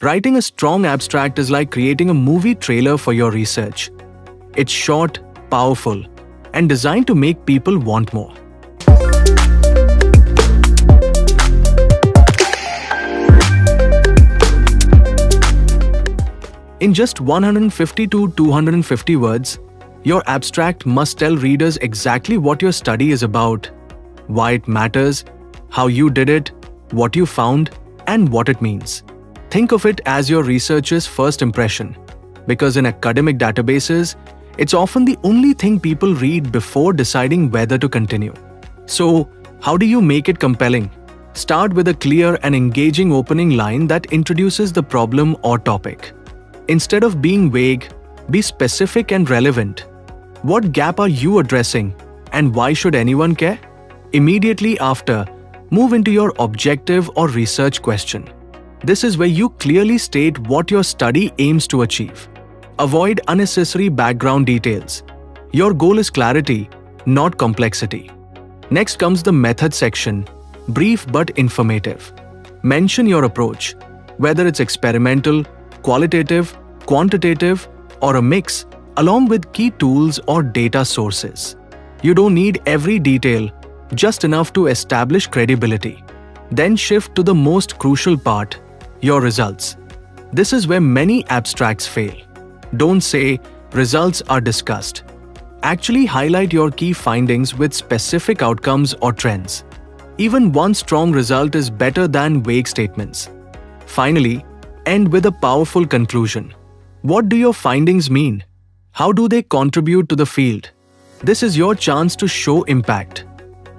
Writing a strong abstract is like creating a movie trailer for your research. It's short, powerful, and designed to make people want more. In just 150 to 250 words, your abstract must tell readers exactly what your study is about, why it matters, how you did it, what you found, and what it means. Think of it as your researcher's first impression, because in academic databases, it's often the only thing people read before deciding whether to continue. So, how do you make it compelling? Start with a clear and engaging opening line that introduces the problem or topic. Instead of being vague, be specific and relevant. What gap are you addressing, and why should anyone care? Immediately after, move into your objective or research question. This is where you clearly state what your study aims to achieve. Avoid unnecessary background details. Your goal is clarity, not complexity. Next comes the method section, brief but informative. Mention your approach, whether it's experimental, qualitative, quantitative, or a mix, along with key tools or data sources. You don't need every detail, just enough to establish credibility. Then shift to the most crucial part, your results. This is where many abstracts fail. Don't say, results are discussed. Actually highlight your key findings with specific outcomes or trends. Even one strong result is better than vague statements. Finally, end with a powerful conclusion. What do your findings mean? How do they contribute to the field? This is your chance to show impact.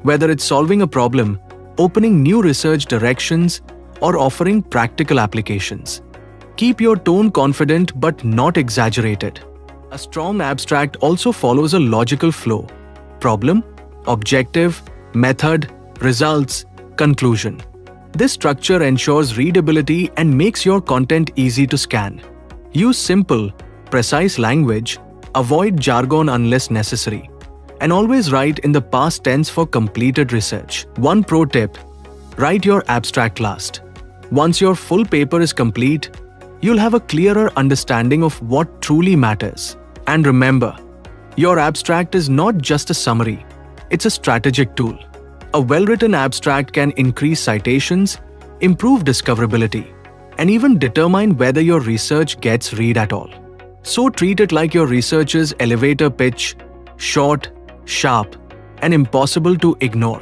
Whether it's solving a problem, opening new research directions, or offering practical applications. Keep your tone confident but not exaggerated. A strong abstract also follows a logical flow: problem, objective, method, results, conclusion. This structure ensures readability and makes your content easy to scan. Use simple, precise language, avoid jargon unless necessary, and always write in the past tense for completed research. One pro tip: write your abstract last. Once your full paper is complete, you'll have a clearer understanding of what truly matters. And remember, your abstract is not just a summary, it's a strategic tool. A well-written abstract can increase citations, improve discoverability, and even determine whether your research gets read at all. So treat it like your researcher's elevator pitch: short, sharp, and impossible to ignore.